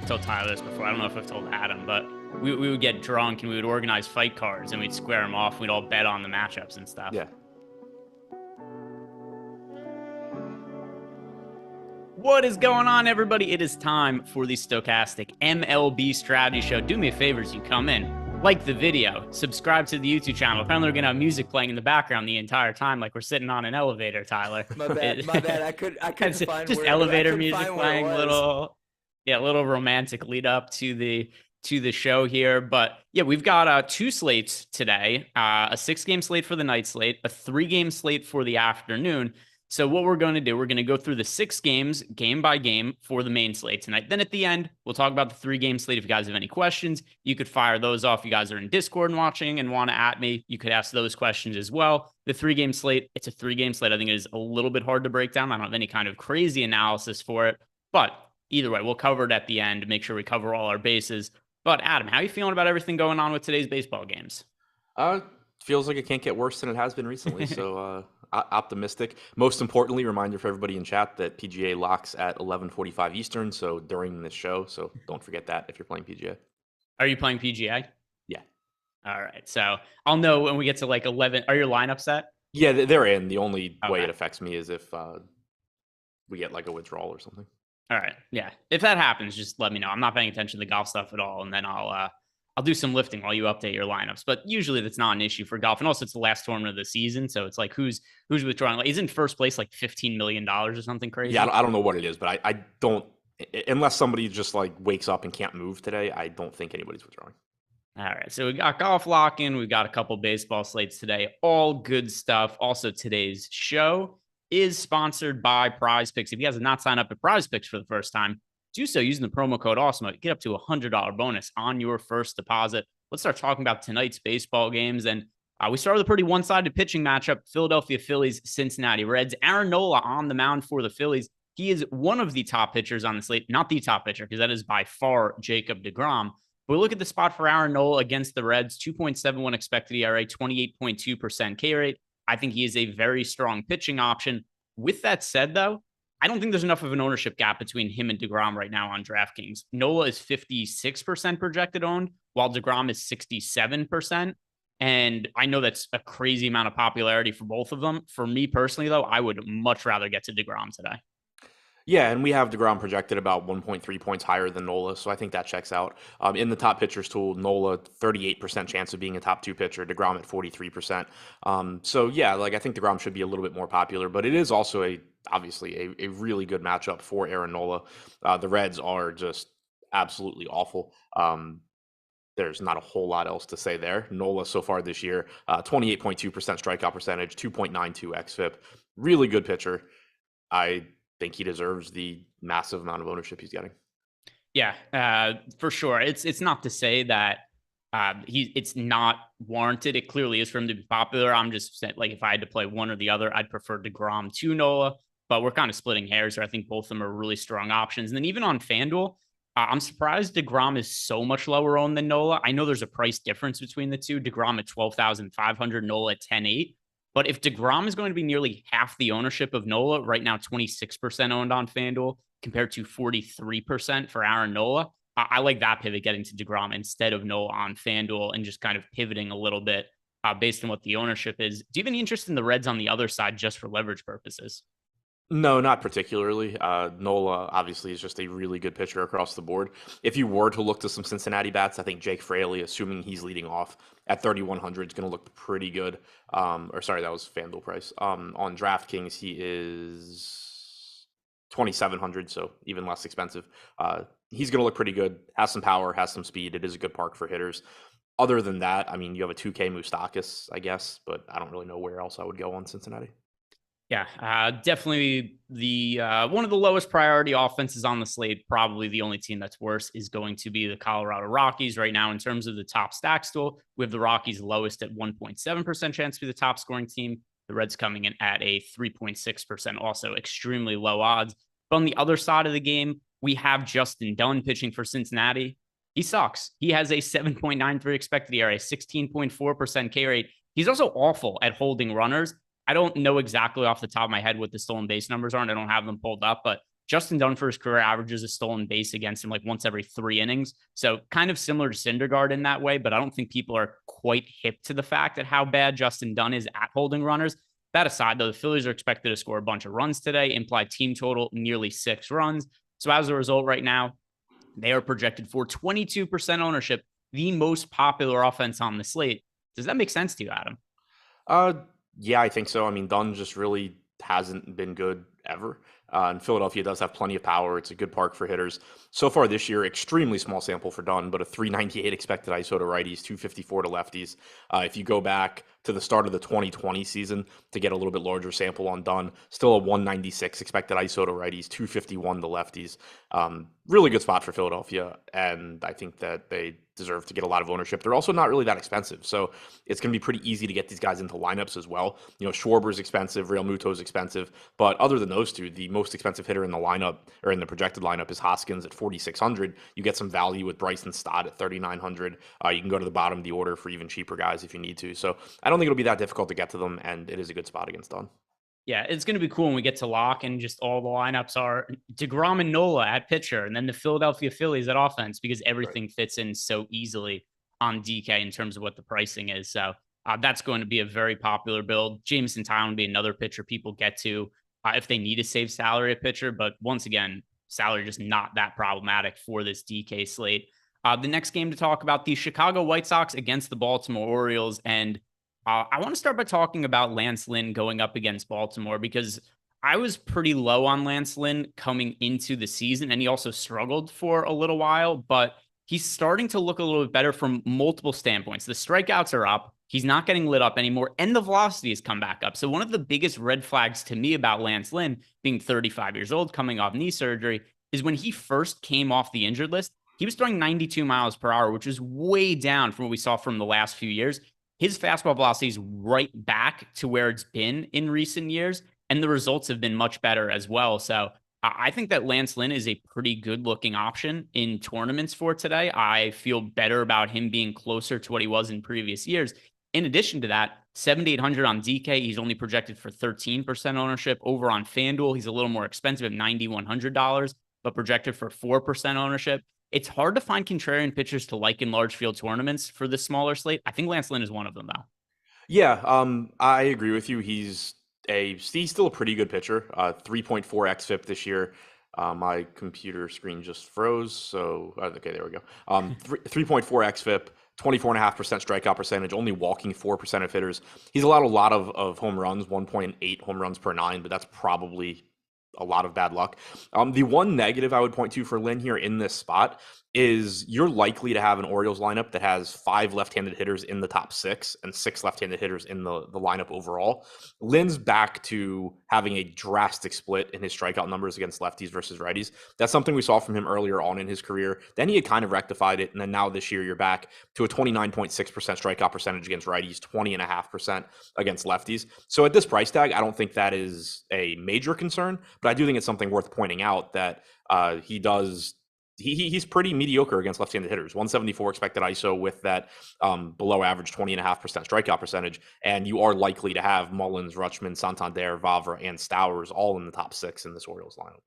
told Tyler this before. I don't know if I've told Adam, but we would get drunk and we would organize fight cards and we'd square them off. We'd all bet on the matchups and stuff. Yeah. What is going on, everybody? It is time for the Stokastic MLB Strategy Show. Do me a favor as you come in. Like the video, subscribe to the YouTube channel. Apparently, we're going to have music playing in the background the entire time, like we're sitting on an elevator, Tyler. My bad. I couldn't find just elevator music playing, little romantic lead up to the show here. But yeah, we've got two slates today, a 6-game slate for the night slate, a 3-game slate for the afternoon. So what we're going to do, we're going to go through the 6 games, game by game, for the main slate tonight. Then at the end, we'll talk about the 3-game slate. If you guys have any questions, you could fire those off. You guys are in Discord and watching and want to at me, you could ask those questions as well. The 3-game slate, it's a 3-game slate. I think it is a little bit hard to break down. I don't have any kind of crazy analysis for it. But either way, we'll cover it at the end to make sure we cover all our bases. But Adam, how are you feeling about everything going on with today's baseball games? Feels like it can't get worse than it has been recently. So optimistic. Most importantly, reminder for everybody in chat that PGA locks at 11:45 Eastern. So during this show. So don't forget that if you're playing PGA. Are you playing PGA? Yeah. All right. So I'll know when we get to like 11. Are your lineups set? Yeah, they're in. The only way it affects me is if we get like a withdrawal or something. All right. Yeah. If that happens, just let me know. I'm not paying attention to the golf stuff at all. And then I'll do some lifting while you update your lineups. But usually that's not an issue for golf. And also it's the last tournament of the season. So it's like who's withdrawing? Like, isn't first place like $15 million or something crazy? Yeah, I don't know what it is, but I don't, unless somebody just like wakes up and can't move today, I don't think anybody's withdrawing. All right. So we got golf lock-in. We've got a couple baseball slates today. All good stuff. Also, today's show is sponsored by Prize Picks. If you guys have not signed up at Prize Picks for the first time, do so using the promo code AWESOME. Get up to a $100 bonus on your first deposit. Let's start talking about tonight's baseball games. And we start with a pretty one-sided pitching matchup. Philadelphia Phillies, Cincinnati Reds. Aaron Nola on the mound for the Phillies. He is one of the top pitchers on the slate. Not the top pitcher, because that is by far Jacob deGrom. But we look at the spot for Aaron Nola against the Reds. 2.71 expected ERA, 28.2% K rate. I think he is a very strong pitching option. With that said, though, I don't think there's enough of an ownership gap between him and deGrom right now on DraftKings. Nola is 56% projected owned, while deGrom is 67%. And I know that's a crazy amount of popularity for both of them. For me personally, though, I would much rather get to deGrom today. Yeah, and we have deGrom projected about 1.3 points higher than Nola, so I think that checks out. In the top pitchers tool, Nola 38% chance of being a top 2 pitcher, deGrom at 43%. So yeah, like I think deGrom should be a little bit more popular, but it is also obviously a really good matchup for Aaron Nola. The Reds are just absolutely awful. There's not a whole lot else to say there. Nola so far this year, 28.2% strikeout percentage, 2.92 xFIP, really good pitcher. I think he deserves the massive amount of ownership he's getting. Yeah, for sure. It's not to say that it's not warranted. It clearly is for him to be popular. I'm just saying, like, if I had to play one or the other, I'd prefer deGrom to Nola, but we're kind of splitting hairs here. I think both of them are really strong options. And then even on FanDuel, I'm surprised deGrom is so much lower owned than Nola. I know there's a price difference between the two. deGrom at 12,500, Nola at 10,800. But if deGrom is going to be nearly half the ownership of Nola, right now 26% owned on FanDuel compared to 43% for Aaron Nola, I like that pivot, getting to deGrom instead of Nola on FanDuel and just kind of pivoting a little bit based on what the ownership is. Do you have any interest in the Reds on the other side just for leverage purposes? No, not particularly. Nola obviously is just a really good pitcher across the board. If you were to look to some Cincinnati bats, I think Jake Fraley, assuming he's leading off at 3,100, is going to look pretty good. That was FanDuel price. On DraftKings, he is 2,700, so even less expensive. He's going to look pretty good. Has some power, has some speed. It is a good park for hitters. Other than that, I mean, you have a 2K Moustakas, I guess, but I don't really know where else I would go on Cincinnati. Yeah, definitely the one of the lowest priority offenses on the slate. Probably the only team that's worse is going to be the Colorado Rockies right now in terms of the top stack stool. We have the Rockies lowest at 1.7% chance to be the top scoring team. The Reds coming in at a 3.6%, also extremely low odds. But on the other side of the game, we have Justin Dunn pitching for Cincinnati. He sucks. He has a 7.93 expected ERA, 16.4% K rate. He's also awful at holding runners. I don't know exactly off the top of my head what the stolen base numbers are, and I don't have them pulled up, but Justin Dunn for his career averages a stolen base against him like once every 3 innings. So kind of similar to Syndergaard in that way, but I don't think people are quite hip to the fact that how bad Justin Dunn is at holding runners. That aside, though, the Phillies are expected to score a bunch of runs today, implied team total nearly 6 runs. So as a result, right now, they are projected for 22% ownership, the most popular offense on the slate. Does that make sense to you, Adam? Uh, yeah, I think so. I mean, Dunn just really hasn't been good ever. And Philadelphia does have plenty of power. It's a good park for hitters. So far this year, extremely small sample for Dunn, but a 398 expected ISO to righties, 254 to lefties. If you go back to the start of the 2020 season to get a little bit larger sample on Dunn, still a 196 expected ISO to righties, 251 to lefties. Really good spot for Philadelphia, and I think that they deserve to get a lot of ownership. They're also not really that expensive, so it's going to be pretty easy to get these guys into lineups as well. You know, Schwarber's expensive, Real Muto's expensive, but other than those two, the most expensive hitter in the lineup or in the projected lineup is Hoskins at 4,600. You get some value with Bryson Stott at 3,900. You can go to the bottom of the order for even cheaper guys if you need to. So I don't think it'll be that difficult to get to them, and it is a good spot against Dunn. Yeah, it's going to be cool when we get to lock and just all the lineups are DeGrom and Nola at pitcher and then the Philadelphia Phillies at offense because everything fits in so easily on DK in terms of what the pricing is. So that's going to be a very popular build. Jameson Tyone will be another pitcher people get to if they need to save salary at pitcher. But once again, salary just not that problematic for this DK slate. The next game to talk about, the Chicago White Sox against the Baltimore Orioles. And I want to start by talking about Lance Lynn going up against Baltimore because I was pretty low on Lance Lynn coming into the season, and he also struggled for a little while, but he's starting to look a little bit better from multiple standpoints. The strikeouts are up. He's not getting lit up anymore, and the velocity has come back up. So one of the biggest red flags to me about Lance Lynn being 35 years old, coming off knee surgery, is when he first came off the injured list, he was throwing 92 miles per hour, which is way down from what we saw from the last few years. His fastball velocity is right back to where it's been in recent years, and the results have been much better as well. So I think that Lance Lynn is a pretty good looking option in tournaments for today. I feel better about him being closer to what he was in previous years. In addition to that, 7,800 on DK, he's only projected for 13% ownership. Over on FanDuel, he's a little more expensive at $9,100, but projected for 4% ownership. It's hard to find contrarian pitchers to like in large field tournaments for the smaller slate. I think Lance Lynn is one of them, though. Yeah, I agree with you. He's still a pretty good pitcher. 3.4 xFIP this year. My computer screen just froze. So okay, there we go. 3.4 xFIP. 24.5% strikeout percentage, only walking 4% of hitters. He's allowed a lot of home runs, 1.8 home runs per 9, but that's probably a lot of bad luck. The one negative I would point to for Lynn here in this spot is you're likely to have an Orioles lineup that has 5 left-handed hitters in the top 6 and 6 left-handed hitters in the lineup overall. Lynn's back to having a drastic split in his strikeout numbers against lefties versus righties. That's something we saw from him earlier on in his career. Then he had kind of rectified it, and then now this year you're back to a 29.6% strikeout percentage against righties, 20.5% against lefties. So at this price tag, I don't think that is a major concern, but I do think it's something worth pointing out that he's pretty mediocre against left-handed hitters. 174 expected ISO with that below average 20.5% strikeout percentage. And you are likely to have Mullins, Rutschman, Santander, Vavra, and Stowers all in the top 6 in this Orioles lineup.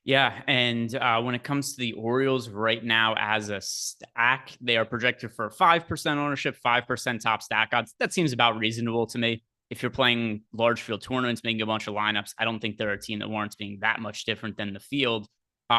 Yeah, and when it comes to the Orioles right now as a stack, they are projected for 5% ownership, 5% top stack odds. That seems about reasonable to me. If you're playing large field tournaments, making a bunch of lineups, I don't think they're a team that warrants being that much different than the field.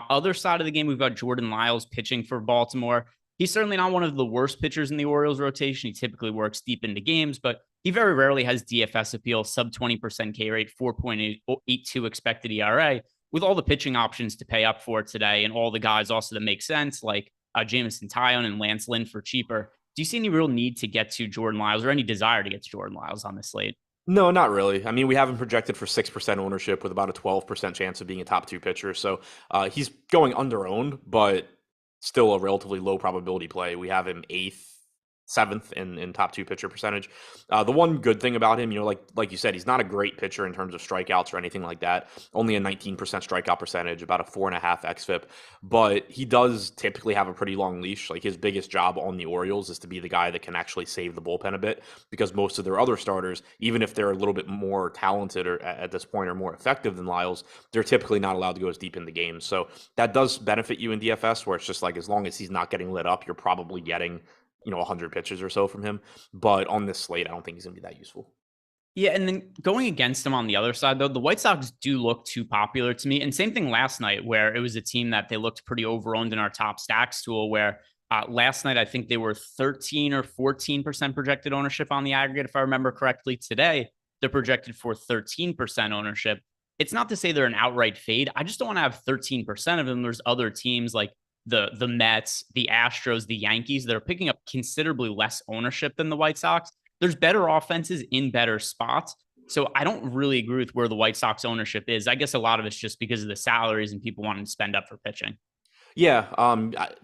Other side of the game, we've got Jordan Lyles pitching for Baltimore. He's certainly not one of the worst pitchers in the Orioles rotation. He typically works deep into games, but he very rarely has DFS appeal, sub 20% K rate, 4.82 expected ERA, with all the pitching options to pay up for today and all the guys also that make sense, like Jameson Tyone and Lance Lynn for cheaper. Do you see any real need to get to Jordan Lyles or any desire to get to Jordan Lyles on this slate? No, not really. I mean, we have him projected for 6% ownership with about a 12% chance of being a top 2 pitcher. So he's going under owned, but still a relatively low probability play. We have him 8th, 7th in top 2 pitcher percentage. The one good thing about him, like you said, he's not a great pitcher in terms of strikeouts or anything like that. Only a 19% strikeout percentage, about a 4.5 xFIP. But he does typically have a pretty long leash. Like, his biggest job on the Orioles is to be the guy that can actually save the bullpen a bit, because most of their other starters, even if they're a little bit more talented or at this point are more effective than Lyles, they're typically not allowed to go as deep in the game. So that does benefit you in DFS, where it's just like, as long as he's not getting lit up, you're probably getting 100 pitches or so from him. But on this slate, I don't think he's going to be that useful. Yeah, and then going against them on the other side, though, the White Sox do look too popular to me. And same thing last night, where it was a team that they looked pretty over-owned in our top stacks tool, where last night I think they were 13 or 14% projected ownership on the aggregate, if I remember correctly. Today, they're projected for 13% ownership. It's not to say they're an outright fade. I just don't want to have 13% of them. There's other teams like the Mets, the Astros, the Yankees that are picking up considerably less ownership than the White Sox. There's better offenses in better spots. So I don't really agree with where the White Sox ownership is. I guess a lot of it's just because of the salaries and people wanting to spend up for pitching. Yeah,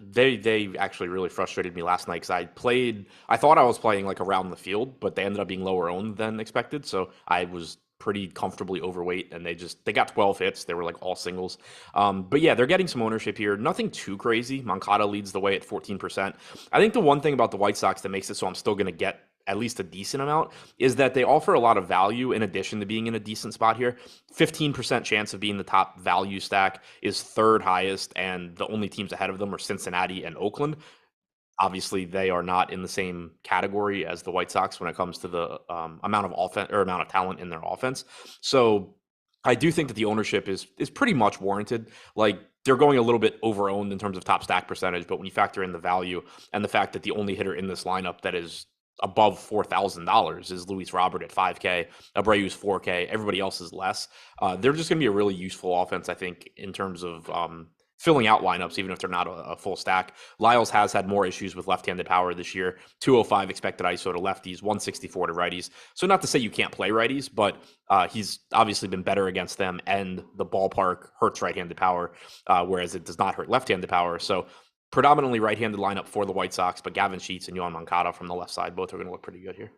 they actually really frustrated me last night, because I thought I was playing like around the field, but they ended up being lower owned than expected. So I was pretty comfortably overweight, and they got 12 hits. They were like all singles. But yeah, they're getting some ownership here. Nothing too crazy. Moncada leads the way at 14%. I think the one thing about the White Sox that makes it so I'm still going to get at least a decent amount is that they offer a lot of value in addition to being in a decent spot here. 15% chance of being the top value stack is third highest, and the only teams ahead of them are Cincinnati and Oakland. Obviously, they are not in the same category as the White Sox when it comes to the amount of offense or amount of talent in their offense. So I do think that the ownership is pretty much warranted. Like, they're going a little bit over-owned in terms of top stack percentage, but when you factor in the value and the fact that the only hitter in this lineup that is above $4,000 is Luis Robert at 5K, Abreu's 4K, everybody else is less. They're just going to be a really useful offense, I think, in terms of filling out lineups, even if they're not a full stack. Lyles has had more issues with left-handed power this year. 205 expected ISO to lefties, 164 to righties. So not to say you can't play righties, but he's obviously been better against them, and the ballpark hurts right-handed power, whereas it does not hurt left-handed power. So predominantly right-handed lineup for the White Sox, but Gavin Sheets and Yohan Moncada from the left side, both are going to look pretty good here.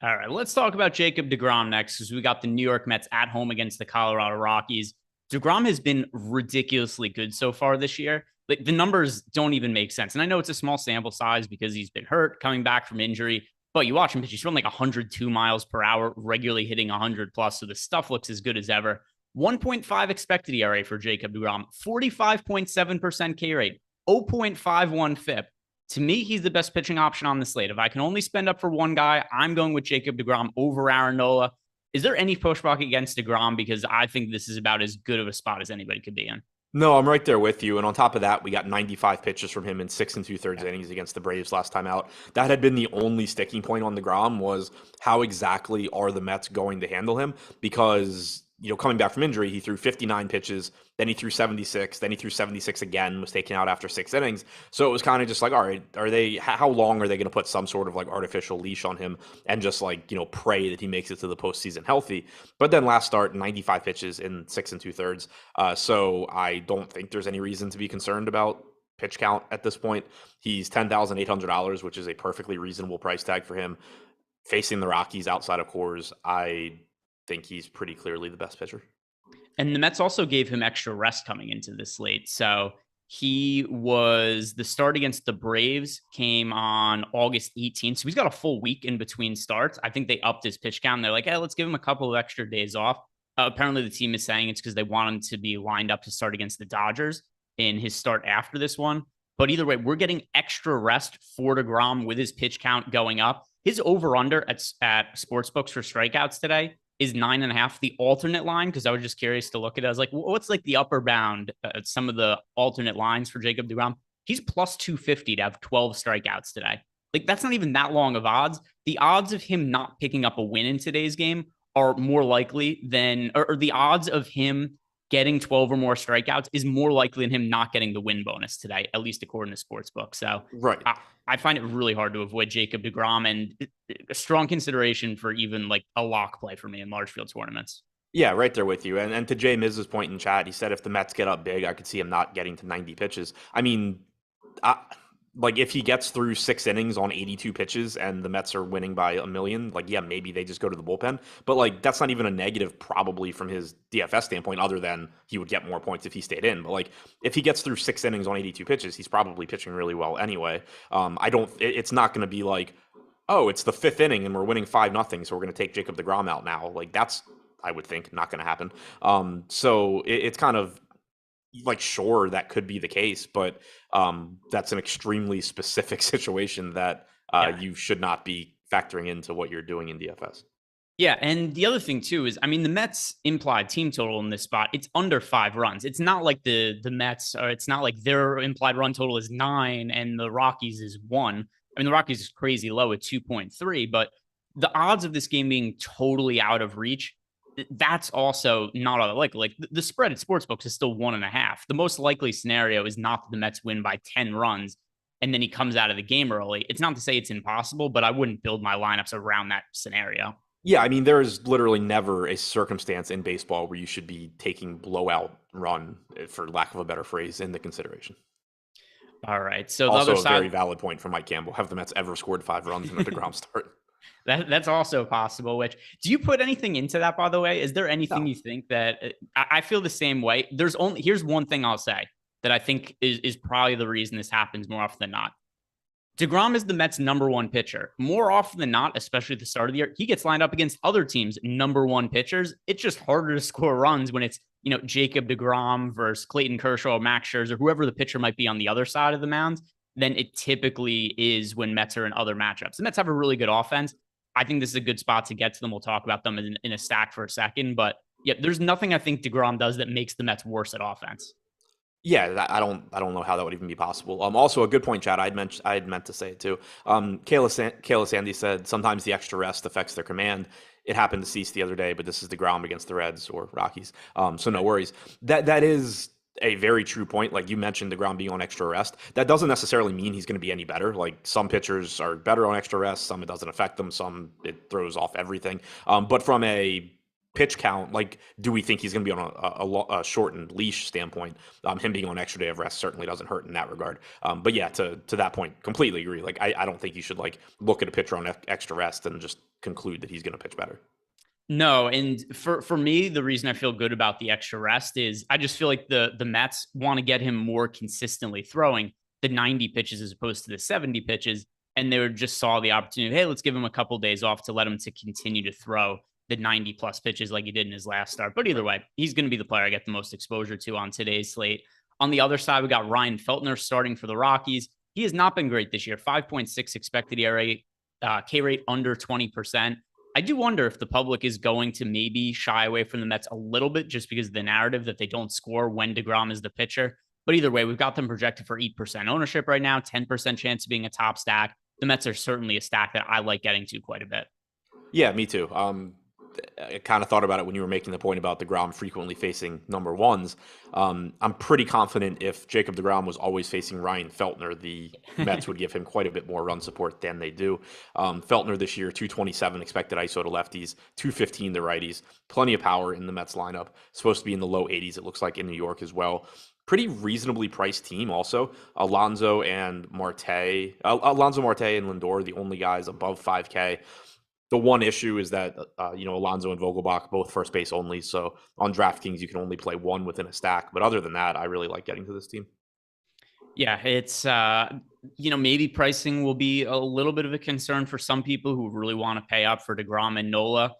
All right, let's talk about Jacob deGrom next, because we got the New York Mets at home against the Colorado Rockies. deGrom has been ridiculously good so far this year. Like, the numbers don't even make sense. And I know it's a small sample size because he's been hurt, coming back from injury, but you watch him pitch, he's running like 102 miles per hour, regularly hitting 100 plus. So the stuff looks as good as ever. 1.5 expected ERA for Jacob deGrom, 45.7% K rate, 0.51 FIP. To me, he's the best pitching option on the slate. If I can only spend up for one guy, I'm going with Jacob deGrom over Aaron Nola. Is there any pushback against deGrom? Because I think this is about as good of a spot as anybody could be in. No, I'm right there with you. And on top of that, we got 95 pitches from him in 6 2/3 innings against the Braves last time out. That had been the only sticking point on deGrom, was how exactly are the Mets going to handle him? Because, coming back from injury, he threw 59 pitches, then he threw 76, then he threw 76 again, was taken out after 6 innings. So it was kind of just like, all right, how long are they going to put some sort of like artificial leash on him and just like, pray that he makes it to the postseason healthy? But then last start, 95 pitches in 6 2/3. So I don't think there's any reason to be concerned about pitch count at this point. He's $10,800, which is a perfectly reasonable price tag for him. Facing the Rockies outside of Coors, I think he's pretty clearly the best pitcher. And the Mets also gave him extra rest coming into this slate. So the start against the Braves came on August 18th. So he's got a full week in between starts. I think they upped his pitch count. They're like, hey, let's give him a couple of extra days off. Apparently the team is saying it's because they want him to be lined up to start against the Dodgers in his start after this one. But either way, we're getting extra rest for deGrom with his pitch count going up. His over-under at sportsbooks for strikeouts today is 9.5. The alternate line, because I was just curious to look at it, I was like, what's like the upper bound at some of the alternate lines for Jacob deGrom? He's plus 250 to have 12 strikeouts today. Like, that's not even that long of odds. The odds of him not picking up a win in today's game are more likely than, or the odds of him getting 12 or more strikeouts is more likely than him not getting the win bonus today, at least according to Sportsbook. So right. I find it really hard to avoid Jacob deGrom, and a strong consideration for even like a lock play for me in large field tournaments. Yeah, right there with you. And to Jay Miz's point in chat, he said if the Mets get up big, I could see him not getting to 90 pitches. I mean, like if he gets through 6 innings on 82 pitches and the Mets are winning by a million, like, yeah, maybe they just go to the bullpen. But like, that's not even a negative probably from his DFS standpoint, other than he would get more points if he stayed in. But like, if he gets through 6 innings on 82 pitches, he's probably pitching really well anyway. It's not going to be like, oh, it's the 5th inning and we're winning 5-0, so we're going to take Jacob deGrom out now. Like, that's, I would think, not going to happen. So it's kind of like, sure, that could be the case, but that's an extremely specific situation that you should not be factoring into what you're doing in DFS. Yeah, and the other thing too is, I mean, the Mets' implied team total in this spot, it's under 5 runs. It's not like the Mets, or it's not like their implied run total is 9 and the Rockies is 1. I mean, the Rockies is crazy low at 2.3, but the odds of this game being totally out of reach, that's also not all likely. Like the spread at sportsbooks is still 1.5. The most likely scenario is not that the Mets win by 10 runs and then he comes out of the game early. It's not to say it's impossible, but I wouldn't build my lineups around that scenario. Yeah, I mean, there is literally never a circumstance in baseball where you should be taking blowout run, for lack of a better phrase, into consideration. All right. So the Also, other a very side, valid point from Mike Campbell. Have the Mets ever scored 5 runs in a DeGrom start? that's also possible. Which, do you put anything into that, by the way? Is there anything No. you think that I feel the same way? Here's one thing I'll say that I think is probably the reason this happens more often than not. DeGrom is the Mets' number 1 pitcher. More often than not, especially at the start of the year, he gets lined up against other teams' number 1 pitchers. It's just harder to score runs when it's, Jacob deGrom versus Clayton Kershaw, Max Scherzer, whoever the pitcher might be on the other side of the mound, than it typically is when Mets are in other matchups. The Mets have a really good offense. I think this is a good spot to get to them. We'll talk about them in a stack for a second. But yeah, there's nothing I think DeGrom does that makes the Mets worse at offense. Yeah, I don't know how that would even be possible. Also, a good point, Chad. I had meant to say it too. Kayla Sandy said sometimes the extra rest affects their command. It happened to Cease the other day, but this is DeGrom against the Reds or Rockies. So no worries. That is a very true point. Like you mentioned, DeGrom being on extra rest. That doesn't necessarily mean he's going to be any better. Like some pitchers are better on extra rest. Some it doesn't affect them. Some it throws off everything. But from a pitch count, like, do we think he's going to be on a shortened leash standpoint? Him being on extra day of rest certainly doesn't hurt in that regard. But yeah, to that point, completely agree. Like, I don't think you should like look at a pitcher on extra rest and just conclude that he's going to pitch better. No, and for me, the reason I feel good about the extra rest is I just feel like the Mets want to get him more consistently throwing the 90 pitches as opposed to the 70 pitches, and they just saw the opportunity. Hey, let's give him a couple of days off to let him to continue to throw the 90 plus pitches like he did in his last start. But either way, he's going to be the player I get the most exposure to on today's slate. On the other side, we got Ryan Feltner starting for the Rockies. He has not been great this year. 5.6 expected ERA, K rate under 20%. I do wonder if the public is going to maybe shy away from the Mets a little bit just because of the narrative that they don't score when DeGrom is the pitcher. But either way, we've got them projected for 8% ownership right now, 10% chance of being a top stack. The Mets are certainly a stack that I like getting to quite a bit. Yeah, me too. I kind of thought about it when you were making the point about DeGrom frequently facing number ones. I'm pretty confident if Jacob DeGrom was always facing Ryan Feltner, the Mets would give him quite a bit more run support than they do. Feltner this year, 227 expected ISO to lefties, 215 to righties. Plenty of power in the Mets lineup. Supposed to be in the low 80s, it looks like, in New York as well. Pretty reasonably priced team also. Alonso Marte and Lindor, the only guys above 5K. The one issue is that, Alonso and Vogelbach, both first base only. So on DraftKings, you can only play one within a stack. But other than that, I really like getting to this team. Yeah, it's, maybe pricing will be a little bit of a concern for some people who really want to pay up for DeGrom and Nola.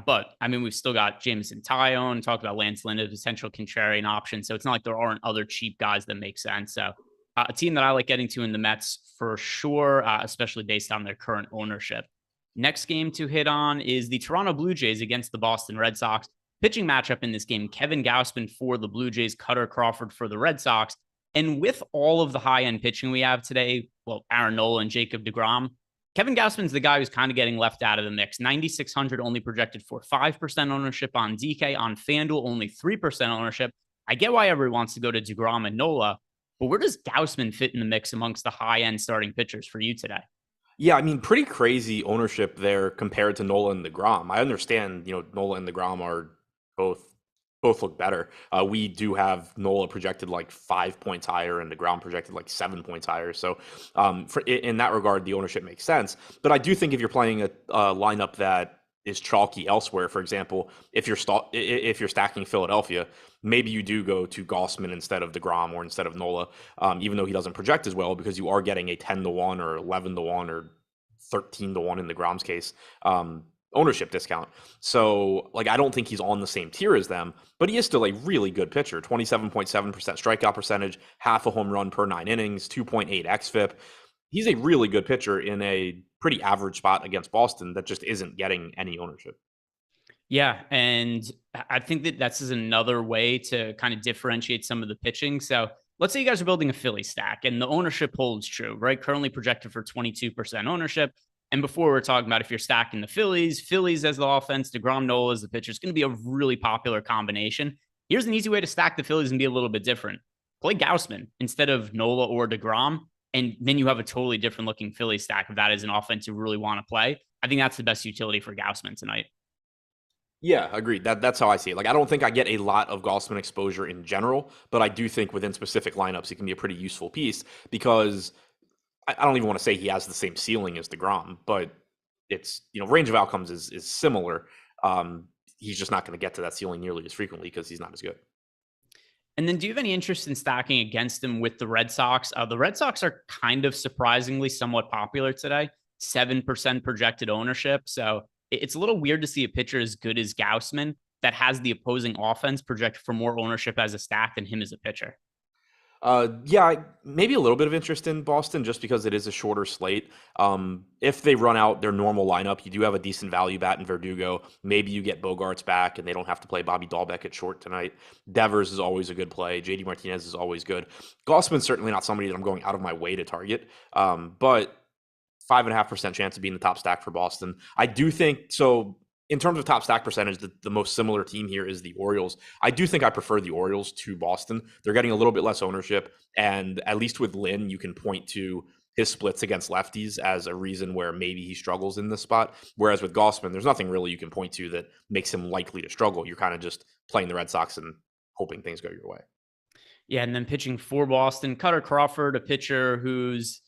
But, I mean, we've still got Jameson Taillon, talked about Lance Lynn, a potential contrarian option. So it's not like there aren't other cheap guys that make sense. So a team that I like getting to in the Mets for sure, especially based on their current ownership. Next game to hit on is the Toronto Blue Jays against the Boston Red Sox. Pitching matchup in this game, Kevin Gausman for the Blue Jays, Cutter Crawford for the Red Sox. And with all of the high-end pitching we have today, well, Aaron Nola and Jacob deGrom, Kevin Gausman's the guy who's kind of getting left out of the mix. 9,600 only projected for 5% ownership on DK. On FanDuel, only 3% ownership. I get why everyone wants to go to deGrom and Nola, but where does Gausman fit in the mix amongst the high-end starting pitchers for you today? Yeah, I mean, pretty crazy ownership there compared to Nola and deGrom. I understand, Nola and deGrom are both both look better. We do have Nola projected like 5 points higher and DeGrom projected like 7 points higher. So in that regard, the ownership makes sense. But I do think if you're playing a lineup that is chalky elsewhere, for example, if you're stacking Philadelphia, maybe you do go to Gausman instead of DeGrom or instead of Nola, even though he doesn't project as well, because you are getting a 10-1 or 11-1 or 13-1 in DeGrom's case. Ownership discount. So like, I don't think he's on the same tier as them, but he is still a really good pitcher. 27.7% strikeout percentage, half a home run per 9 innings, 2.8 xFIP. He's a really good pitcher in a pretty average spot against Boston that just isn't getting any ownership. Yeah, and I think that that's just another way to kind of differentiate some of the pitching. So let's say you guys are building a Philly stack and the ownership holds true, right? Currently projected for 22% ownership. And before we we're talking about if you're stacking the Phillies as the offense, DeGrom, Nola as the pitcher, it's going to be a really popular combination. Here's an easy way to stack the Phillies and be a little bit different. Play Gausman instead of Nola or DeGrom, and then you have a totally different looking Philly stack if that is an offense you really want to play. I think that's the best utility for Gausman tonight. Yeah, agreed. That's how I see it. Like, I don't think I get a lot of Gausman exposure in general, but I do think within specific lineups, it can be a pretty useful piece because I don't even want to say he has the same ceiling as DeGrom, but it's, range of outcomes is similar. He's just not going to get to that ceiling nearly as frequently because he's not as good. And then do you have any interest in stacking against him with the Red Sox? The Red Sox are kind of surprisingly somewhat popular today, 7% projected ownership. So it's a little weird to see a pitcher as good as Gausman that has the opposing offense projected for more ownership as a stack than him as a pitcher. Yeah, maybe a little bit of interest in Boston just because it is a shorter slate. If they run out their normal lineup, you do have a decent value bat in Verdugo. Maybe you get Bogarts back and they don't have to play Bobby Dahlbeck at short tonight. Devers is always a good play. JD Martinez is always good. Gausman's certainly not somebody that I'm going out of my way to target. But 5.5% chance of being the top stack for Boston. I do think so. In terms of top stack percentage, the most similar team here is the Orioles. I do think I prefer the Orioles to Boston. They're getting a little bit less ownership, and at least with Lynn, you can point to his splits against lefties as a reason where maybe he struggles in this spot. Whereas with Gausman, there's nothing really you can point to that makes him likely to struggle. You're kind of just playing the Red Sox and hoping things go your way. Yeah, and then pitching for Boston, Cutter Crawford, a pitcher who's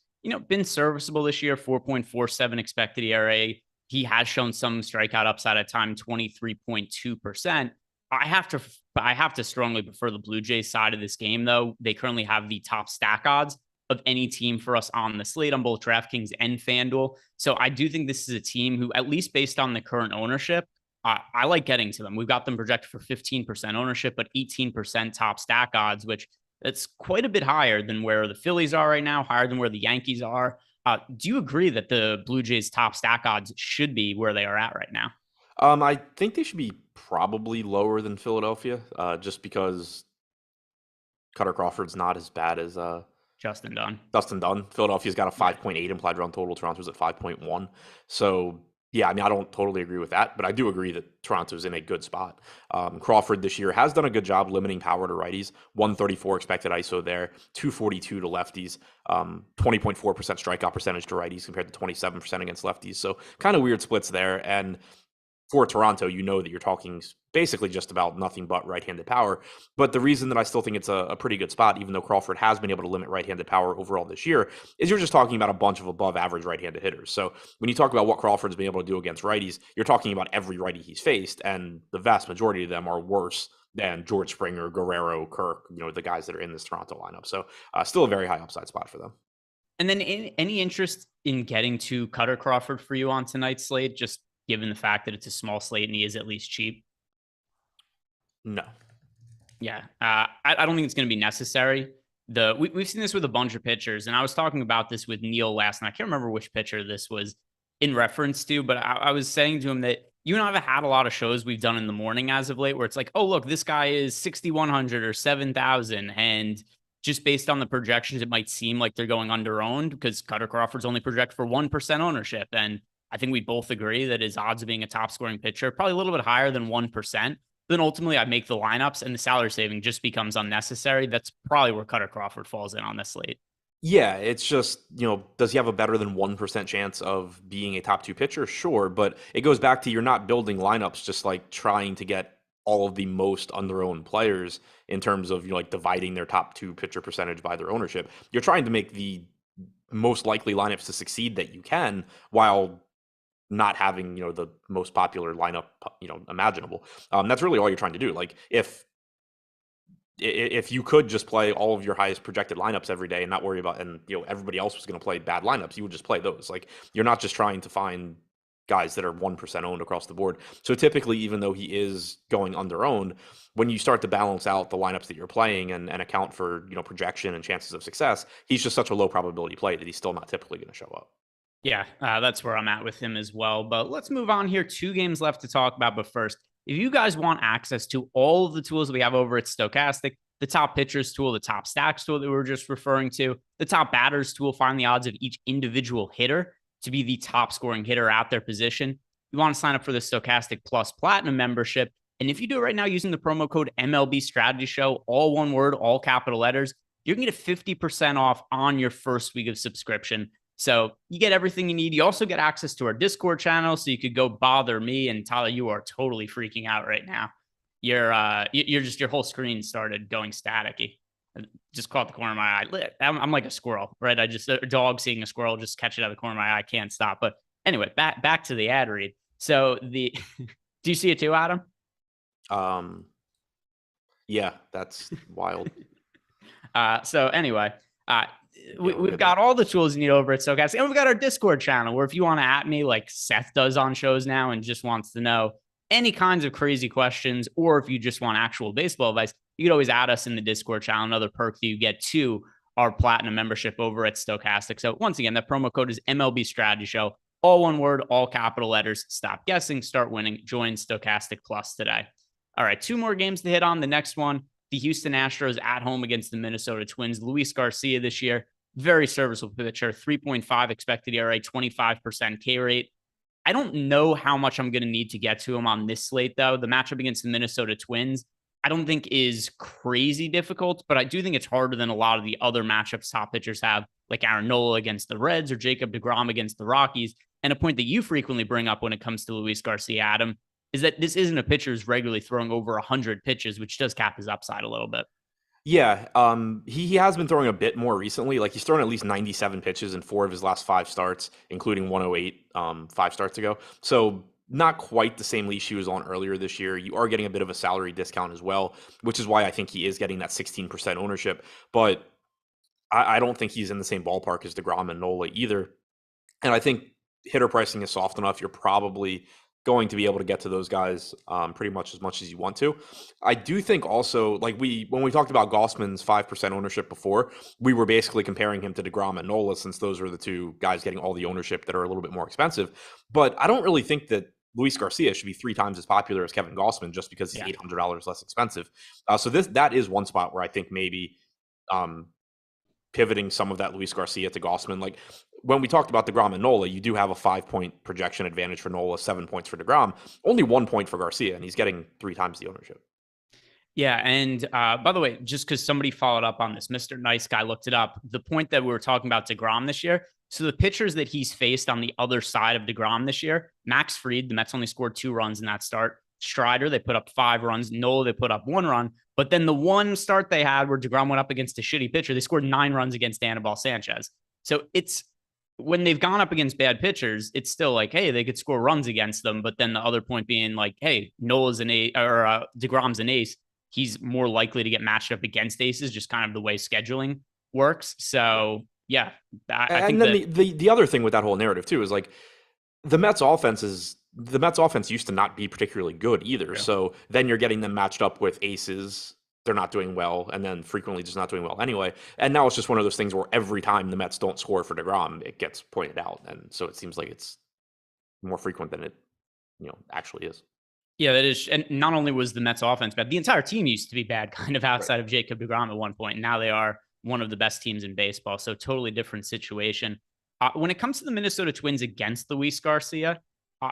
been serviceable this year, 4.47 expected ERA. He has shown some strikeout upside at time, 23.2%. I have to strongly prefer the Blue Jays side of this game, though. They currently have the top stack odds of any team for us on the slate on both DraftKings and FanDuel. So I do think this is a team who, at least based on the current ownership, I like getting to them. We've got them projected for 15% ownership, but 18% top stack odds, which that's quite a bit higher than where the Phillies are right now, higher than where the Yankees are. Do you agree that the Blue Jays top stack odds should be where they are at right now? I think they should be probably lower than Philadelphia, just because Cutter Crawford's not as bad as Justin Dunn. Philadelphia's got a 5.8 implied run total. Toronto's at 5.1. So yeah, I mean, I don't totally agree with that, but I do agree that Toronto's in a good spot. Crawford this year has done a good job limiting power to righties. 134 expected ISO there, 242 to lefties, 20.4% strikeout percentage to righties compared to 27% against lefties. So kind of weird splits there. And for Toronto, that you're talking basically just about nothing but right-handed power. But the reason that I still think it's a pretty good spot, even though Crawford has been able to limit right-handed power overall this year, is you're just talking about a bunch of above-average right-handed hitters. So when you talk about what Crawford's been able to do against righties, you're talking about every righty he's faced, and the vast majority of them are worse than George Springer, Guerrero, Kirk, the guys that are in this Toronto lineup. So still a very high upside spot for them. And then any interest in getting to Cutter Crawford for you on tonight's slate, just given the fact that it's a small slate and he is at least cheap? No. Yeah. I don't think it's going to be necessary. We've seen this with a bunch of pitchers, and I was talking about this with Neil last night. I can't remember which pitcher this was in reference to, but I was saying to him that you and I have had a lot of shows we've done in the morning as of late where it's like, oh, look, this guy is 6,100 or 7,000. And just based on the projections, it might seem like they're going under-owned because Cutter Crawford's only projected for 1% ownership. And I think we both agree that his odds of being a top scoring pitcher, probably a little bit higher than 1%. Then ultimately I make the lineups and the salary saving just becomes unnecessary. That's probably where Cutter Crawford falls in on this slate. Yeah, it's just, does he have a better than 1% chance of being a top 2 pitcher? Sure. But it goes back to, you're not building lineups just like trying to get all of the most under-owned players in terms of, like dividing their top 2 pitcher percentage by their ownership. You're trying to make the most likely lineups to succeed that you can, while not having, the most popular lineup, imaginable. That's really all you're trying to do. Like if you could just play all of your highest projected lineups every day and not worry about, and everybody else was going to play bad lineups, you would just play those. Like, you're not just trying to find guys that are 1% owned across the board. So typically, even though he is going under owned, when you start to balance out the lineups that you're playing and account for, projection and chances of success, he's just such a low probability play that he's still not typically going to show up. Yeah, that's where I'm at with him as well. But let's move on here. 2 games left to talk about. But first, if you guys want access to all of the tools we have over at Stokastic, the top pitchers tool, the top stacks tool that we were just referring to, the top batters tool, find the odds of each individual hitter to be the top scoring hitter at their position, you want to sign up for the Stokastic Plus Platinum membership. And if you do it right now using the promo code MLB Strategy Show, all one word, all capital letters, you're going to get 50% off on your first week of subscription. So you get everything you need. You also get access to our Discord channel, so you could go bother me. And Tyler, you are totally freaking out right now. Your whole screen started going staticky. Just caught the corner of my eye. I'm like a squirrel, right? A dog seeing a squirrel, just catch it out of the corner of my eye. I can't stop. But anyway, back to the ad read. So do you see it too, Adam? Yeah, that's wild. So anyway, we've got all the tools you need over at Stokastic, and we've got our Discord channel where if you want to at me like Seth does on shows now and just wants to know any kinds of crazy questions, or if you just want actual baseball advice, you could always add us in the Discord channel. Another perk that you get to our platinum membership over at Stokastic. So once again, that promo code is MLB Strategy Show. All one word, all capital letters. Stop guessing, start winning. Join Stokastic Plus today. All right, 2 more games to hit on. The next one, the Houston Astros at home against the Minnesota Twins. Luis Garcia this year, very serviceable pitcher, 3.5 expected ERA, 25% K rate. I don't know how much I'm going to need to get to him on this slate, though. The matchup against the Minnesota Twins, I don't think is crazy difficult, but I do think it's harder than a lot of the other matchups top pitchers have, like Aaron Nola against the Reds or Jacob deGrom against the Rockies. And a point that you frequently bring up when it comes to Luis Garcia, Adam, is that this isn't a pitcher who's regularly throwing over 100 pitches, which does cap his upside a little bit. Yeah, he has been throwing a bit more recently. Like, he's thrown at least 97 pitches in 4 of his last 5 starts, including 108 5 starts ago. So not quite the same leash he was on earlier this year. You are getting a bit of a salary discount as well, which is why I think he is getting that 16% ownership. But I don't think he's in the same ballpark as deGrom and Nola either. And I think hitter pricing is soft enough. You're probably going to be able to get to those guys pretty much as you want to. I do think also, like when we talked about Gossman's 5% ownership before, we were basically comparing him to deGrom and Nola, since those are the 2 guys getting all the ownership that are a little bit more expensive. But I don't really think that Luis Garcia should be 3 times as popular as Kevin Gossman just because he's $800 less expensive. So that is one spot where I think maybe pivoting some of that Luis Garcia to Gossman. Like, when we talked about deGrom and Nola, you do have a 5-point projection advantage for Nola, 7 points for deGrom, only 1 point for Garcia, and he's getting 3 times the ownership. Yeah, and by the way, just because somebody followed up on this, Mr. Nice Guy looked it up. The point that we were talking about deGrom this year, so the pitchers that he's faced on the other side of deGrom this year, Max Fried, the Mets only scored 2 runs in that start. Strider, they put up 5 runs. Nola, they put up 1 run. But then the one start they had where deGrom went up against a shitty pitcher, they scored 9 runs against Anibal Sanchez. So it's, when they've gone up against bad pitchers, it's still like, hey, they could score runs against them. But then the other point being like, hey, Nola's an ace, or deGrom's an ace. He's more likely to get matched up against aces, just kind of the way scheduling works. So yeah, I think. And then the other thing with that whole narrative too is like the Mets offense used to not be particularly good either. Yeah. So then you're getting them matched up with aces. They're not doing well, and then frequently just not doing well anyway. And now it's just one of those things where every time the Mets don't score for deGrom, it gets pointed out. And so it seems like it's more frequent than it, actually is. Yeah, that is. And not only was the Mets offense bad, the entire team used to be bad kind of outside of Jacob deGrom at one point. And now they are one of the best teams in baseball. So totally different situation. When it comes to the Minnesota Twins against Luis Garcia,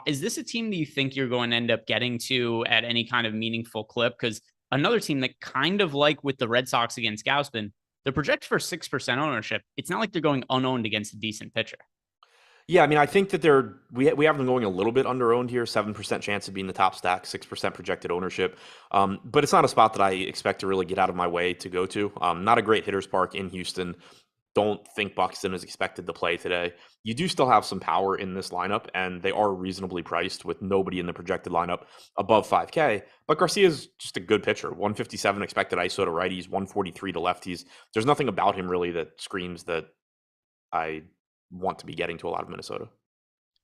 is this a team that you think you're going to end up getting to at any kind of meaningful clip? Because another team that kind of like with the Red Sox against Gausman, they're projected for 6% ownership. It's not like they're going unowned against a decent pitcher. Yeah, I mean, I think that we have them going a little bit under owned here, 7% chance of being the top stack, 6% projected ownership. But it's not a spot that I expect to really get out of my way to go to. Not a great hitter's park in Houston. Don't think Buxton is expected to play today. You do still have some power in this lineup, and they are reasonably priced with nobody in the projected lineup above 5K. But Garcia is just a good pitcher. 157 expected ISO to righties, 143 to lefties. There's nothing about him really that screams that I want to be getting to a lot of Minnesota.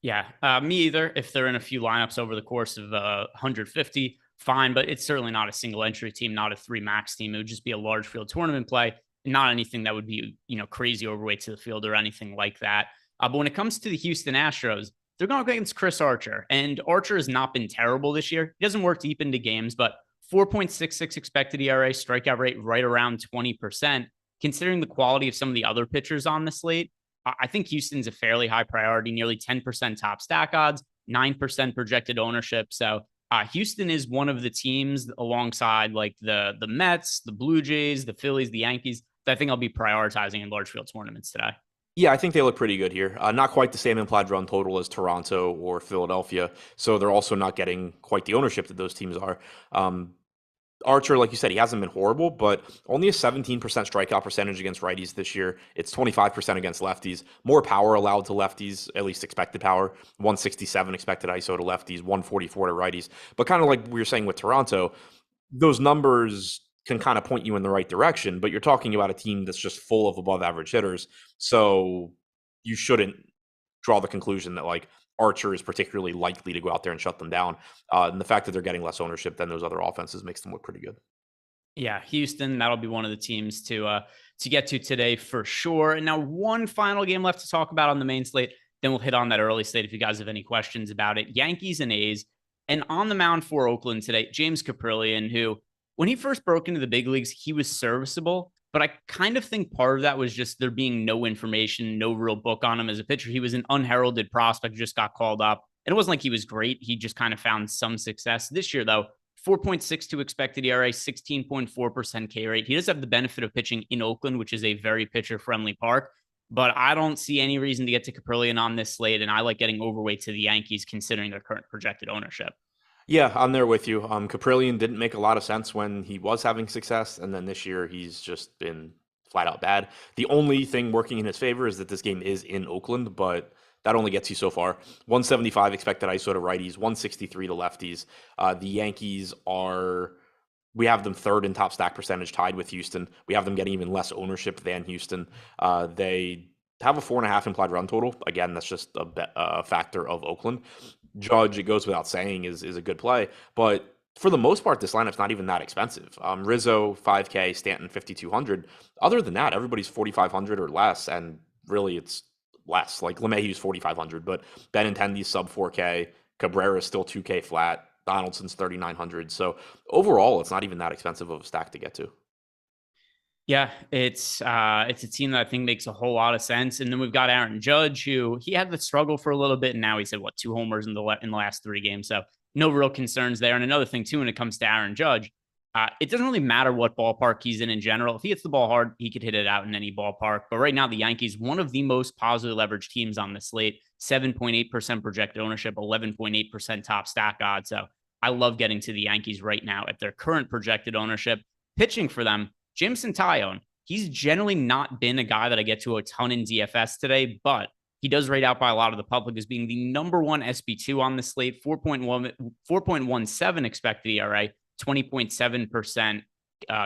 Yeah, me either. If they're in a few lineups over the course of 150, fine, but it's certainly not a single entry team, not a three max team. It would just be a large field tournament play, not anything that would be, crazy overweight to the field or anything like that. But when it comes to the Houston Astros, they're going up against Chris Archer, and Archer has not been terrible this year. He doesn't work deep into games, but 4.66 expected ERA, strikeout rate right around 20%. Considering the quality of some of the other pitchers on the slate, I think Houston's a fairly high priority, nearly 10% top stack odds, 9% projected ownership. So Houston is one of the teams alongside like the Mets, the Blue Jays, the Phillies, the Yankees that I think I'll be prioritizing in large field tournaments today. Yeah, I think they look pretty good here. Not quite the same implied run total as Toronto or Philadelphia, so they're also not getting quite the ownership that those teams are. Archer, like you said, he hasn't been horrible, but only a 17% strikeout percentage against righties this year. It's 25% against lefties. More power allowed to lefties, at least expected power. 167 expected ISO to lefties, 144 to righties. But kind of like we were saying with Toronto, those numbers can kind of point you in the right direction, but you're talking about a team that's just full of above average hitters. So you shouldn't draw the conclusion that like Archer is particularly likely to go out there and shut them down. And the fact that they're getting less ownership than those other offenses makes them look pretty good. Yeah, Houston, that'll be one of the teams to get to today for sure. And now one final game left to talk about on the main slate. Then we'll hit on that early slate if you guys have any questions about it. Yankees and A's. And on the mound for Oakland today, James Caprillion, who when he first broke into the big leagues, he was serviceable. But I kind of think part of that was just there being no information, no real book on him as a pitcher. He was an unheralded prospect, just got called up. And it wasn't like he was great. He just kind of found some success. This year, though, 4.62 expected ERA, 16.4% K rate. He does have the benefit of pitching in Oakland, which is a very pitcher friendly park. But I don't see any reason to get to Caprillion on this slate. And I like getting overweight to the Yankees considering their current projected ownership. Yeah, I'm there with you. Caprillion didn't make a lot of sense when he was having success, and then this year he's just been flat out bad. The only thing working in his favor is that this game is in Oakland, but that only gets you so far. 175 expected ISO to righties, 163 to lefties. The Yankees are, we have them third in top stack percentage, tied with Houston. We have them getting even less ownership than Houston. They have a 4.5 implied run total. Again, that's just a factor of Oakland. Judge, it goes without saying, is a good play. But for the most part, this lineup's not even that expensive. Rizzo, 5K, Stanton, 5,200. Other than that, everybody's 4,500 or less, and really it's less. Like LeMahieu's 4,500, but Benintendi's sub 4K. Cabrera's still 2K flat. Donaldson's 3,900. So overall, it's not even that expensive of a stack to get to. Yeah, it's a team that I think makes a whole lot of sense. And then we've got Aaron Judge, who he had the struggle for a little bit, and now he's had two homers in the last three games. So no real concerns there. And another thing too, when it comes to Aaron Judge, it doesn't really matter what ballpark he's in general. If he hits the ball hard, he could hit it out in any ballpark. But right now, the Yankees, one of the most positively leveraged teams on the slate, 7.8% projected ownership, 11.8% top stack odds. So I love getting to the Yankees right now at their current projected ownership. Pitching for them, Jameson Taillon, he's generally not been a guy that I get to a ton in DFS today, but he does rate out by a lot of the public as being the number one SB2 on the slate, 4.17 expected ERA, 20.7%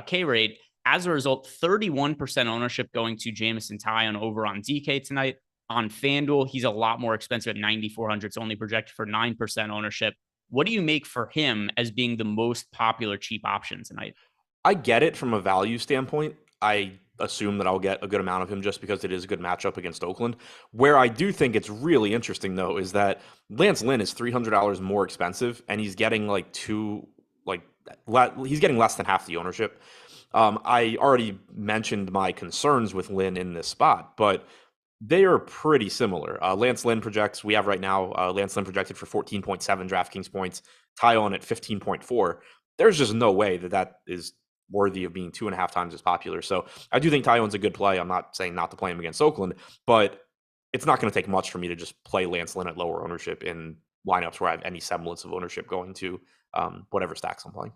K rate. As a result, 31% ownership going to Jameson Taillon over on DK tonight. On FanDuel, he's a lot more expensive at 9,400. It's only projected for 9% ownership. What do you make for him as being the most popular cheap option tonight? I get it from a value standpoint. I assume that I'll get a good amount of him just because it is a good matchup against Oakland. Where I do think it's really interesting, though, is that Lance Lynn is $300 more expensive, and he's getting he's getting less than half the ownership. I already mentioned my concerns with Lynn in this spot, but they are pretty similar. Lance Lynn projects, we have right now, Lance Lynn projected for 14.7 DraftKings points, Taillon at 15.4. There's just no way that is worthy of being 2.5 times as popular. So I do think Taillon's a good play. I'm not saying not to play him against Oakland, but it's not going to take much for me to just play Lance Lynn at lower ownership in lineups where I have any semblance of ownership going to whatever stacks I'm playing.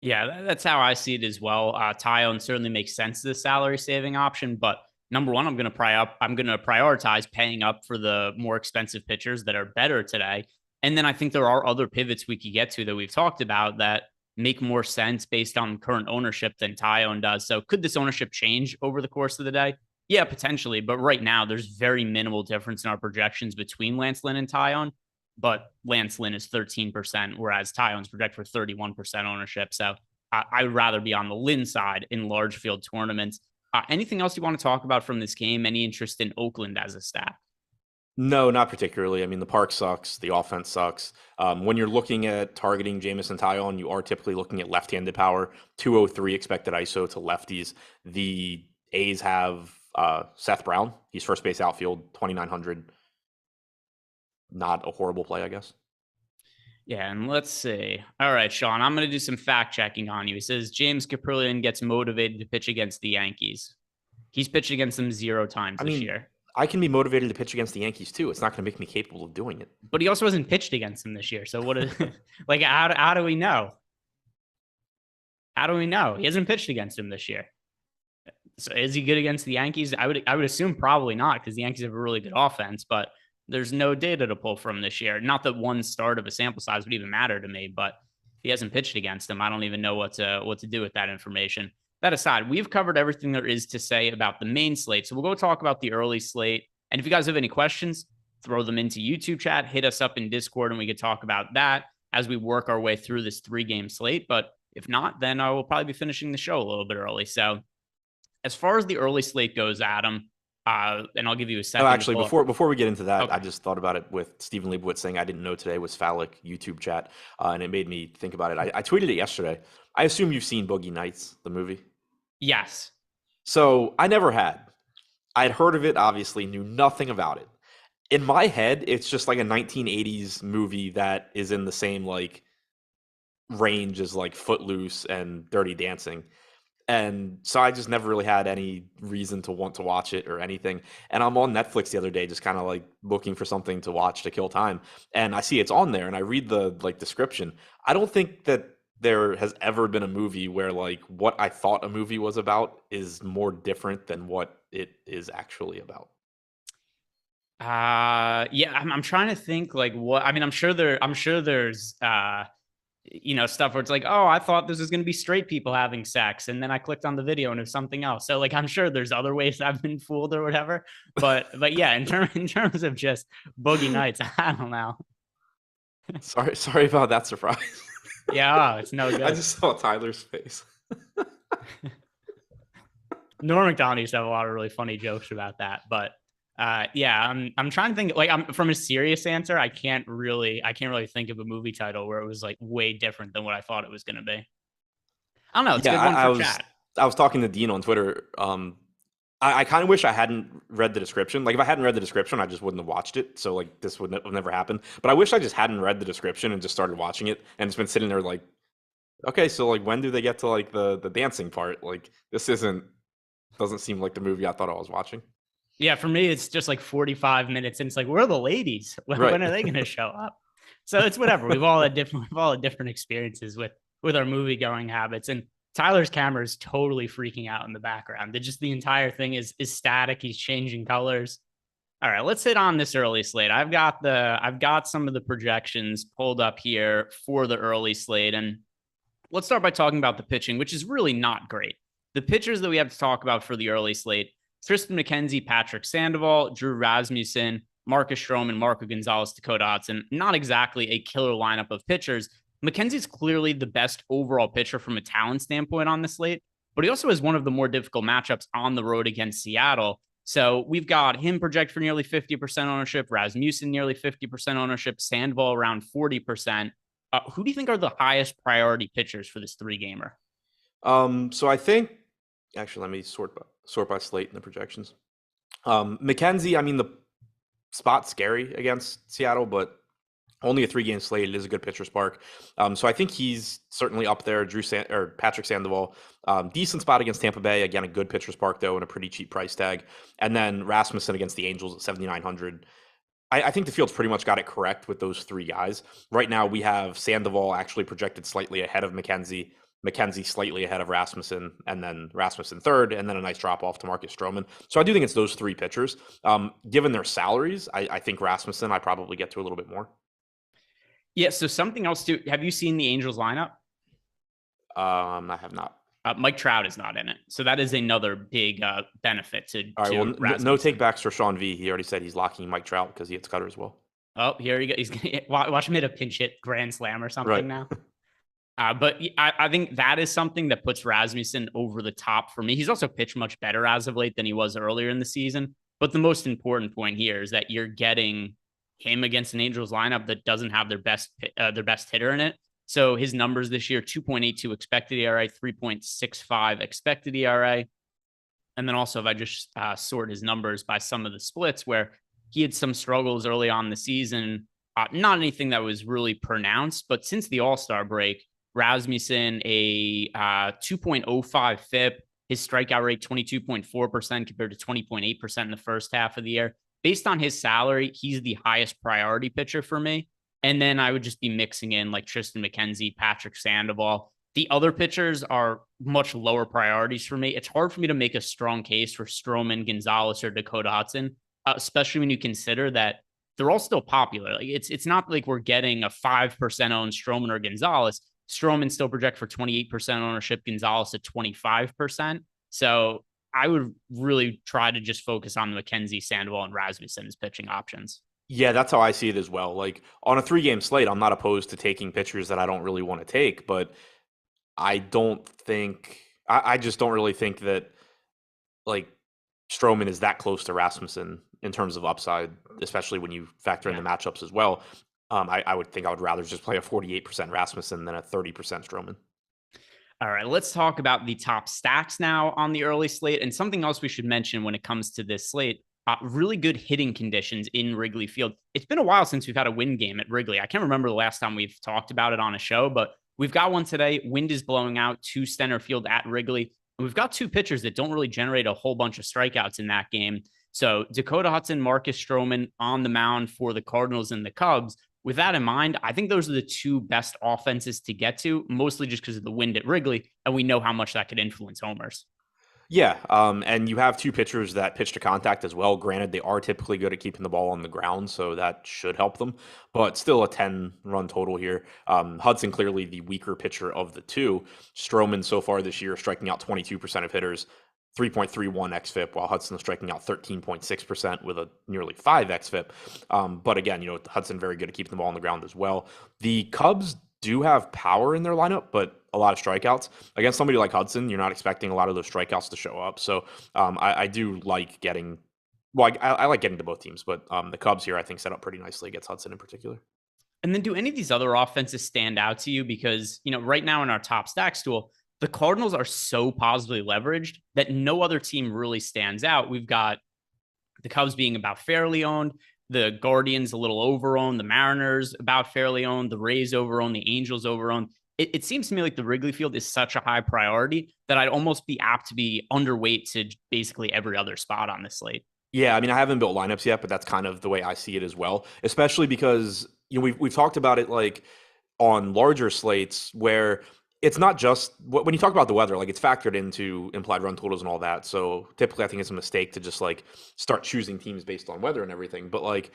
Yeah, that's how I see it as well. Tyone certainly makes sense as a salary saving option, but number one, I'm going to prioritize paying up for the more expensive pitchers that are better today. And then I think there are other pivots we could get to that we've talked about that make more sense based on current ownership than Tyone does. So could this ownership change over the course of the day? Yeah, potentially. But right now, there's very minimal difference in our projections between Lance Lynn and Tyone. But Lance Lynn is 13%, whereas Tyone's projected for 31% ownership. So I'd rather be on the Lynn side in large field tournaments. Anything else you want to talk about from this game? Any interest in Oakland as a stack? No, not particularly. I mean, the park sucks. The offense sucks. When you're looking at targeting Jameson Taillon, you are typically looking at left-handed power. 203 expected ISO to lefties. The A's have Seth Brown. He's first base outfield, 2,900. Not a horrible play, I guess. Yeah, and let's see. All right, Sean, I'm going to do some fact checking on you. He says James Caprillion gets motivated to pitch against the Yankees. He's pitched against them 0 times this year. I can be motivated to pitch against the Yankees too. It's not going to make me capable of doing it. But he also hasn't pitched against them this year. So what is like? How do we know? How do we know he hasn't pitched against him this year? So is he good against the Yankees? I would assume probably not, because the Yankees have a really good offense, but there's no data to pull from this year. Not that one start of a sample size would even matter to me, but if he hasn't pitched against them, I don't even know what to do with that information. That aside, we've covered everything there is to say about the main slate. So we'll go talk about the early slate. And if you guys have any questions, throw them into YouTube chat, hit us up in Discord, and we could talk about that as we work our way through this 3-game slate. But if not, then I will probably be finishing the show a little bit early. So as far as the early slate goes, Adam, and I'll give you a second. Oh, actually, before we get into that, okay. I just thought about it with Stephen Leibowitz saying I didn't know today was phallic YouTube chat, and it made me think about it. I tweeted it yesterday. I assume you've seen Boogie Nights, the movie? Yes. So I never had. I'd heard of it, obviously, knew nothing about it. In my head, it's just like a 1980s movie that is in the same like range as like Footloose and Dirty Dancing. And so I just never really had any reason to want to watch it or anything. And I'm on Netflix the other day, just kind of like looking for something to watch to kill time. And I see it's on there and I read the like description. I don't think that there has ever been a movie where like what I thought a movie was about is more different than what it is actually about. Yeah, I'm trying to think like what, I mean, I'm sure there's, stuff where it's like, oh, I thought this was going to be straight people having sex. And then I clicked on the video and it was something else. So like, I'm sure there's other ways I've been fooled or whatever, but yeah, in terms of just Boogie Nights, I don't know. Sorry about that surprise. Yeah, it's no good. I just saw Tyler's face. Norm Macdonald used to have a lot of really funny jokes about that, but yeah, I'm trying to think. Like, I'm from a serious answer. I can't really think of a movie title where it was like way different than what I thought it was going to be. I don't know. It's a good one for chat. I was talking to Dean on Twitter. I kind of wish I hadn't read the description. Like if I hadn't read the description, I just wouldn't have watched it. So like this would have never happened. But I wish I just hadn't read the description and just started watching it and it's been sitting there like, okay, so like when do they get to like the dancing part? Like this doesn't seem like the movie I thought I was watching. Yeah, for me, it's just like 45 minutes and it's like, where are the ladies? When are they going to show up? So it's whatever. We've all had different experiences with our movie going habits. And Tyler's camera is totally freaking out in the background. The entire thing is static. He's changing colors. All right, let's hit on this early slate. I've got some of the projections pulled up here for the early slate. And let's start by talking about the pitching, which is really not great. The pitchers that we have to talk about for the early slate: Tristan McKenzie, Patrick Sandoval, Drew Rasmussen, Marcus Stroman, Marco Gonzalez, Dakota Hudson. Not exactly a killer lineup of pitchers. McKenzie's clearly the best overall pitcher from a talent standpoint on the slate, but he also has one of the more difficult matchups on the road against Seattle. So we've got him projected for nearly 50% ownership, Rasmussen nearly 50% ownership, Sandoval around 40%. Who do you think are the highest priority pitchers for this 3-gamer? So I think, actually, let me sort by slate in the projections. McKenzie, I mean, the spot's scary against Seattle, but Only a 3-game slate. It is a good pitcher's park. So I think he's certainly up there. Patrick Sandoval, decent spot against Tampa Bay. Again, a good pitcher's park, though, and a pretty cheap price tag. And then Rasmussen against the Angels at 7,900. I think the field's pretty much got it correct with those three guys. Right now, we have Sandoval actually projected slightly ahead of McKenzie slightly ahead of Rasmussen, and then Rasmussen third, and then a nice drop off to Marcus Stroman. So I do think it's those three pitchers. Given their salaries, I think Rasmussen I probably get to a little bit more. Yeah. So something else too. Have you seen the Angels lineup? I have not. Mike Trout is not in it, so that is another big benefit to. All right. Well, no takebacks for Sean V. He already said he's locking Mike Trout because he hits cutter as well. Oh, here he goes. He's gonna watch him hit a pinch hit grand slam or something Right. now. But I think that is something that puts Rasmussen over the top for me. He's also pitched much better as of late than he was earlier in the season. But the most important point here is that you're getting him against an Angels lineup that doesn't have their best hitter in it. So his numbers this year, 2.82 expected ERA, 3.65 expected ERA. And then also if I just sort his numbers by some of the splits where he had some struggles early on in the season, not anything that was really pronounced, but since the All-Star break, Rasmussen, a 2.05 FIP, his strikeout rate 22.4% compared to 20.8% in the first half of the year. Based on his salary, he's the highest priority pitcher for me. And then I would just be mixing in like Tristan McKenzie, Patrick Sandoval. The other pitchers are much lower priorities for me. It's hard for me to make a strong case for Stroman, Gonzalez, or Dakota Hudson, especially when you consider that they're all still popular. Like it's not like we're getting a 5% owned Stroman or Gonzalez. Stroman still project for 28% ownership, Gonzalez at 25%. So I would really try to just focus on the McKenzie, Sandoval, and Rasmussen as pitching options. Yeah, that's how I see it as well. Like on a 3-game slate, I'm not opposed to taking pitchers that I don't really want to take, but I just don't really think that like Stroman is that close to Rasmussen in terms of upside, especially when you factor in the matchups as well. I would think I would rather just play a 48% Rasmussen than a 30% Stroman. All right, let's talk about the top stacks now on the early slate. And something else we should mention when it comes to this slate, really good hitting conditions in Wrigley Field. It's been a while since we've had a wind game at Wrigley. I can't remember the last time we've talked about it on a show, but we've got one today. Wind is blowing out to center field at Wrigley. And we've got two pitchers that don't really generate a whole bunch of strikeouts in that game. So Dakota Hudson, Marcus Stroman on the mound for the Cardinals and the Cubs. With that in mind, I think those are the two best offenses to get to, mostly just because of the wind at Wrigley, and we know how much that could influence homers. Yeah, and you have two pitchers that pitch to contact as well. Granted, they are typically good at keeping the ball on the ground, so that should help them. But still a 10-run total here. Hudson clearly the weaker pitcher of the two. Stroman so far this year striking out 22% of hitters, 3.31 xFIP, while Hudson is striking out 13.6% with a nearly 5 xFIP. But again, Hudson very good at keeping the ball on the ground as well. The Cubs do have power in their lineup, but a lot of strikeouts. Against somebody like Hudson, you're not expecting a lot of those strikeouts to show up. So I do like getting, I like getting to both teams, but the Cubs here I think set up pretty nicely against Hudson in particular. And then do any of these other offenses stand out to you? Because, right now in our top stacks tool, the Cardinals are so positively leveraged that no other team really stands out. We've got the Cubs being about fairly owned, the Guardians a little overowned, the Mariners about fairly owned, the Rays overowned, the Angels overowned. It seems to me like the Wrigley Field is such a high priority that I'd almost be apt to be underweight to basically every other spot on this slate. Yeah, I mean, I haven't built lineups yet, but that's kind of the way I see it as well, especially because we've talked about it like on larger slates where it's not just when you talk about the weather, like it's factored into implied run totals and all that. So typically I think it's a mistake to just like start choosing teams based on weather and everything. But like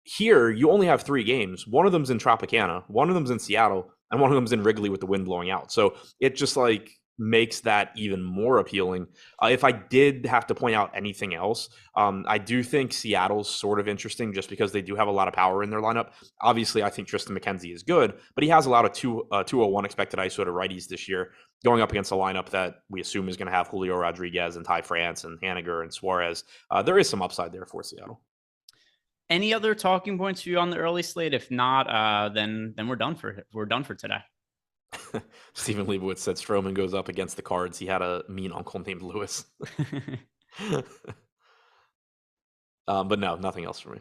here, you only have 3 games. One of them's in Tropicana, one of them's in Seattle, and one of them's in Wrigley with the wind blowing out. So it just like makes that even more appealing. If I did have to point out anything else, I do think Seattle's sort of interesting just because they do have a lot of power in their lineup. Obviously, I think Tristan McKenzie is good, but he has a lot of 201 expected ISO to righties this year, going up against a lineup that we assume is going to have Julio Rodriguez and Ty France and Haniger and Suarez. There is some upside there for Seattle. Any other talking points for you on the early slate? If not, then we're done for today. Stephen Leibowitz said Stroman goes up against the Cards. He had a mean uncle named Lewis. But no, nothing else for me.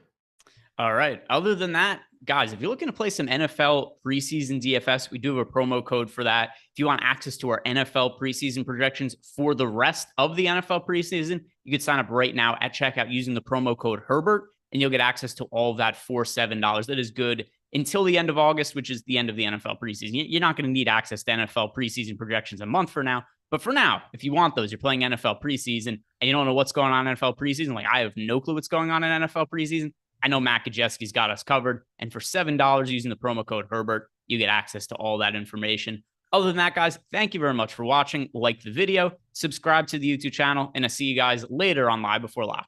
All right. Other than that, guys, if you're looking to play some NFL preseason DFS, we do have a promo code for that. If you want access to our NFL preseason projections for the rest of the NFL preseason, you can sign up right now at checkout using the promo code Herbert, and you'll get access to all of that for $7. That is good until the end of August, which is the end of the NFL preseason. You're not going to need access to NFL preseason projections a month from now. But for now, if you want those, you're playing NFL preseason and you don't know what's going on in NFL preseason. Like, I have no clue what's going on in NFL preseason. I know Matt Kajeski's got us covered. And for $7 using the promo code Herbert, you get access to all that information. Other than that, guys, thank you very much for watching. Like the video, subscribe to the YouTube channel, and I'll see you guys later on Live Before Lock.